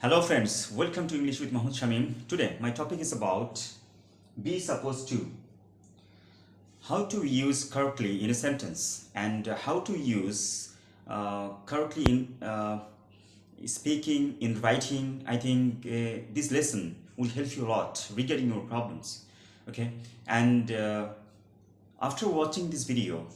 Hello friends, welcome to English with Mahmud Shamim. Today my topic is about be supposed to. How to use correctly in a sentence and how to use correctly in speaking, in writing. I think this lesson will help you a lot regarding your problems. Okay, and after watching this video,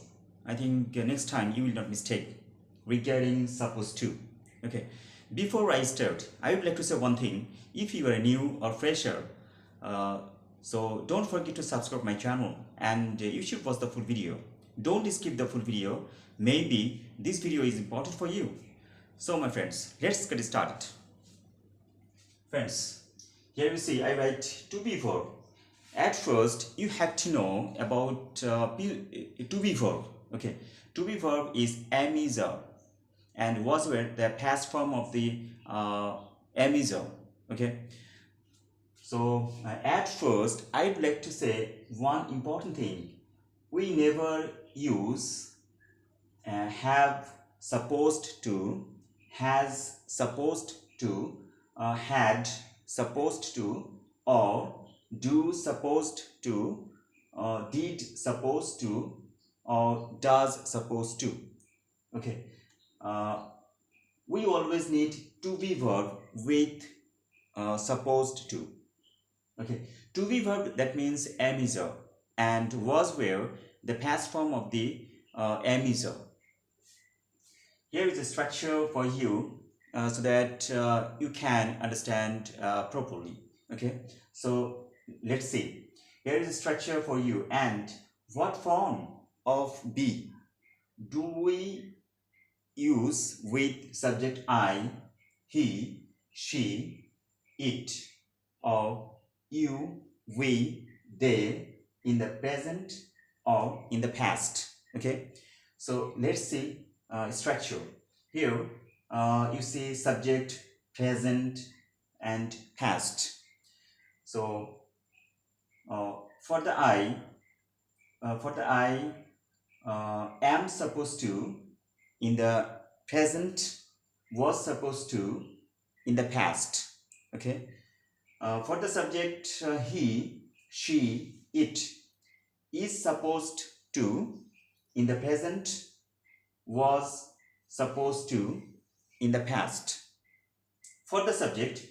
I think next time you will not mistake regarding supposed to. Okay, before I start, I would like to say one thing. If you are new or fresher, uh, so don't forget to subscribe my channel and you should watch the full video. Don't skip the full video. Maybe this video is important for you. So my friends, let's get started. Friends, here you see I write to be verb. At first, you have to know about to be verb. Okay, to be verb is am is and was where the past form of the am is okay. So at first, I'd like to say one important thing. We never use have supposed to, has supposed to, had supposed to, or do supposed to, did supposed to, or does supposed to. Okay. We always need to be verb with supposed to. Okay, to be verb, that means am is and was where the past form of the am is. Here is a structure for you so that you can understand properly. Okay, so let's see. Here is a structure for you, and what form of be do we use with subject I, he, she, it, or you, we, they in the present or in the past? Okay, so let's see structure. Here you see subject, present, and past. So for the I, am supposed to in the present, was supposed to in the past. Okay. For the subject he, she, it is supposed to in the present, was supposed to in the past. For the subject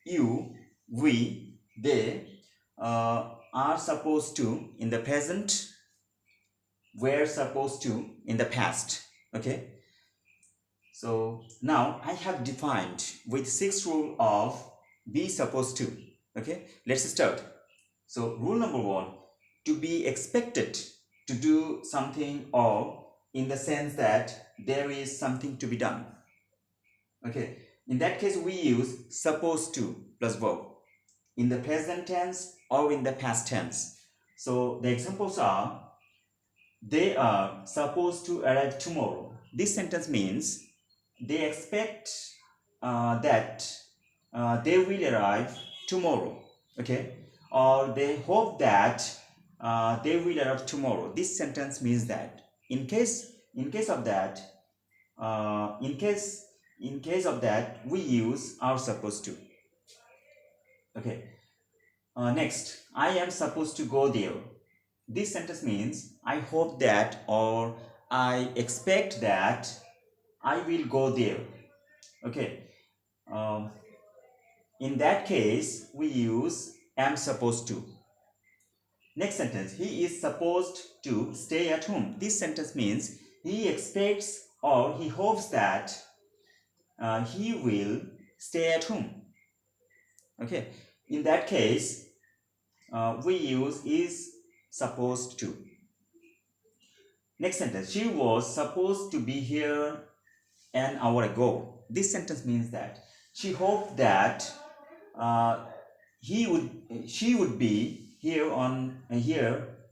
you, we, they are supposed to in the present, were supposed to in the past. Okay, so now I have defined with 6 rule of be supposed to. Okay, let's start. So rule number 1, to be expected to do something, or in the sense that there is something to be done. Okay, in that case we use supposed to plus verb in the present tense or in the past tense. So the examples are, they are supposed to arrive tomorrow. This sentence means they expect that they will arrive tomorrow. Okay, or they hope that they will arrive tomorrow. This sentence means that in case of that, in case of that, we use are supposed to. Okay. Next, I am supposed to go there. This sentence means I hope that, or I expect that I will go there. Okay. In that case, we use am supposed to. Next sentence, he is supposed to stay at home. This sentence means he expects or he hopes that he will stay at home. Okay. In that case, we use is supposed to. Next sentence, she was supposed to be here an hour ago. This sentence means that she hoped that she would be here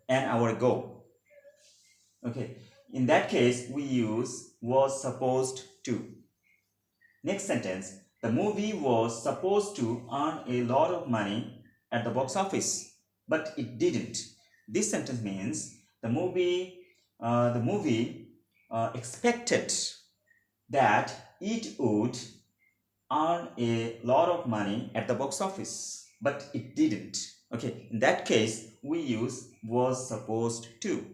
an hour ago. Okay, in that case we use was supposed to. Next sentence, the movie was supposed to earn a lot of money at the box office, but it didn't. This sentence means the movie expected that it would earn a lot of money at the box office, but it didn't. Okay, in that case, we use was supposed to.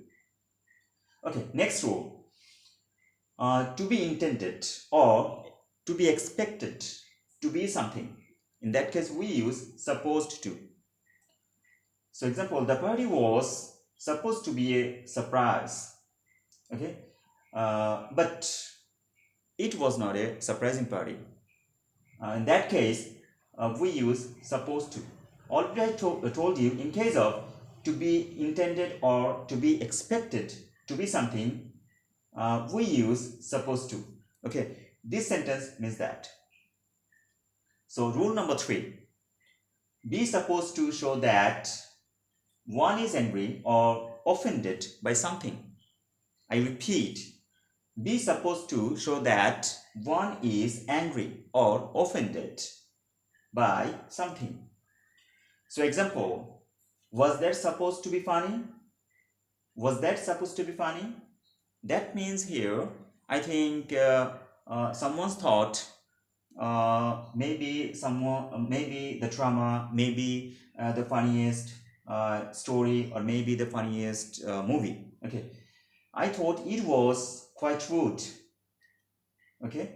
Okay, next rule. To be intended or to be expected to be something. In that case, we use supposed to. So example, the party was supposed to be a surprise. Okay, but it was not a surprising party. In that case, we use supposed to. Already I told you, in case of to be intended or to be expected to be something, we use supposed to. Okay, this sentence means that. So rule number 3, be supposed to show that one is angry or offended by something. I repeat, be supposed to show that one is angry or offended by something. So example, was that supposed to be funny? Was that supposed to be funny? That means here, I think someone's thought, maybe the drama, maybe the funniest story, or maybe the funniest movie. Okay, I thought it was quite rude. Okay,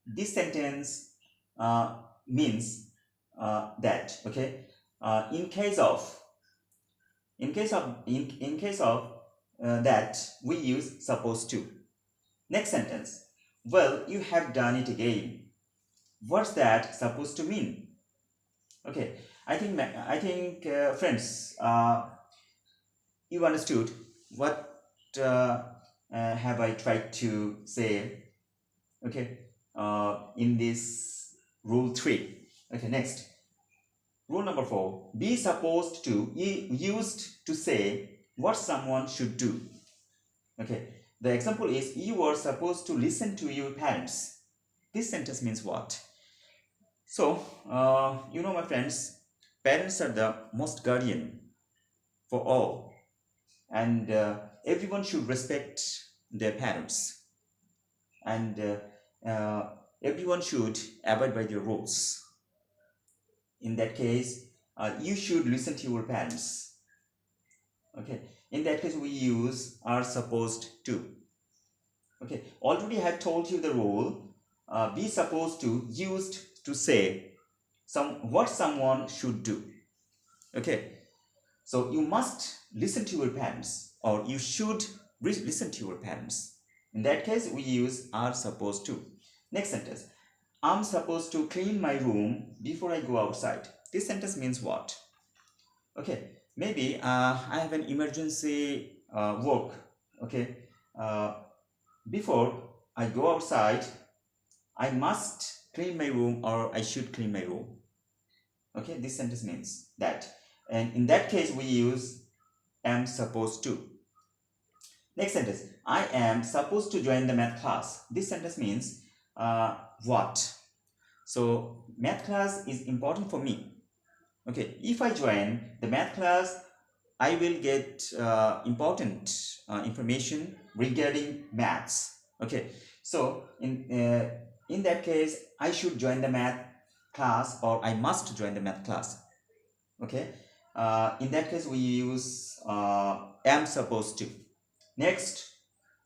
this sentence means that. Okay, in case of that, we use supposed to. Next sentence. Well, you have done it again. What's that supposed to mean? Okay, I think friends, you understood what have I tried to say. Okay, in this rule 3. Okay, next. Rule number 4. Be supposed to used to say what someone should do. Okay, the example is, you were supposed to listen to your parents. This sentence means what? So, my friends, parents are the most guardian for all, and everyone should respect their parents, and everyone should abide by their rules. In that case, you should listen to your parents. Okay, in that case, we use are supposed to. Okay, already I have told you the rule. Be supposed to used to say what someone should do. Okay, so you must listen to your parents, or you should listen to your parents. In that case, we use are supposed to. Next sentence. I'm supposed to clean my room before I go outside. This sentence means what? Okay, maybe I have an emergency work. Okay, before I go outside, I must clean my room, or I should clean my room. Okay, this sentence means that. And in that case, we use am supposed to. Next sentence. I am supposed to join the math class. This sentence means what? So math class is important for me. Okay, if I join the math class, I will get important information regarding maths. Okay, so in that case, I should join the math class, or I must join the math class. Okay, in that case, we use am supposed to. Next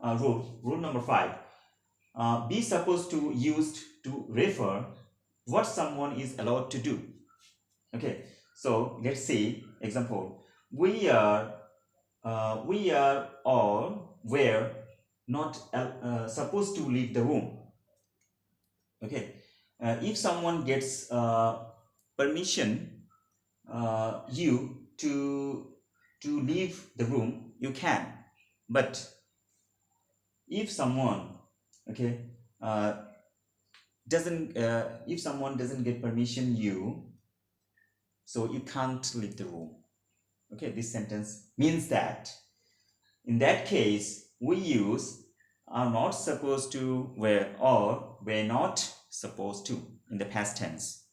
rule number 5. Be supposed to used to refer what someone is allowed to do. Okay, so let's see example. We are or were not supposed to leave the room. Okay, if someone gets permission you to leave the room, you can. But if someone doesn't if someone doesn't get permission so you can't leave the room. Okay, this sentence means that. In that case, we use are not supposed to, were, or were not supposed to in the past tense.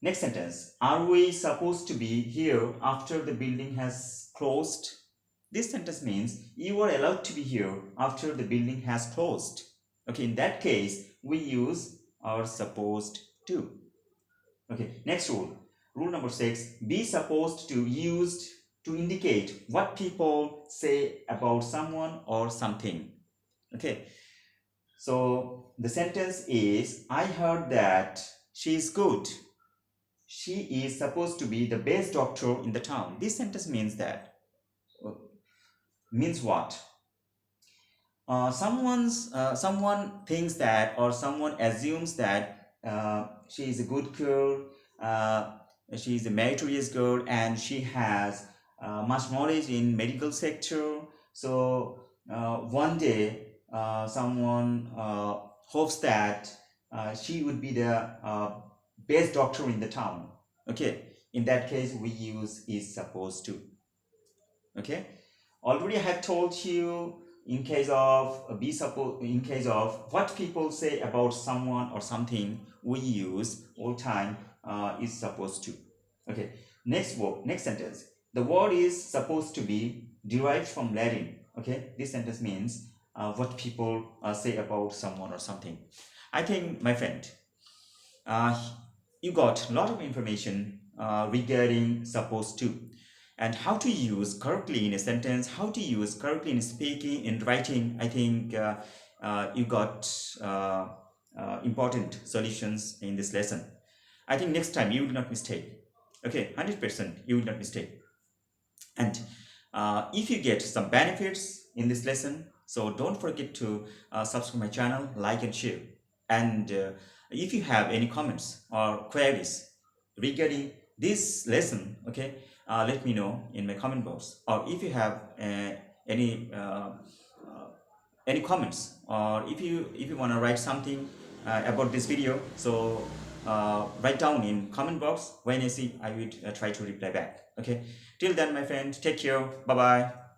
Next sentence. Are we supposed to be here after the building has closed? This sentence means you are allowed to be here after the building has closed. Okay, in that case we use are supposed to. Okay, next rule. Rule number 6. Be supposed to used to indicate what people say about someone or something. Okay, so the sentence is, I heard that she is good. She is supposed to be the best doctor in the town. This sentence means that. Means what? Someone thinks that, or someone assumes that she is a good girl, uh, she is a meritorious girl, and she has much knowledge in medical sector. So one day someone hopes that she would be the best doctor in the town. Okay, in that case we use is supposed to. Okay, already I have told you, in case of in case of what people say about someone or something, we use all time is supposed to. Okay, next word, next sentence. The word is supposed to be derived from Latin. Okay, this sentence means what people say about someone or something. I think, my friend, uh, you got a lot of information regarding supposed to, and how to use correctly in a sentence, how to use correctly in speaking, in writing. I think you got important solutions in this lesson. I think next time you will not mistake. Okay, 100% you will not mistake. And if you get some benefits in this lesson, so don't forget to subscribe my channel, like and share. And if you have any comments or queries regarding this lesson, okay, let me know in my comment box. Or if you have any any comments, or if you want to write something about this video, so write down in comment box. When I see, I will try to reply back. Okay, till then, my friend, take care. Bye bye.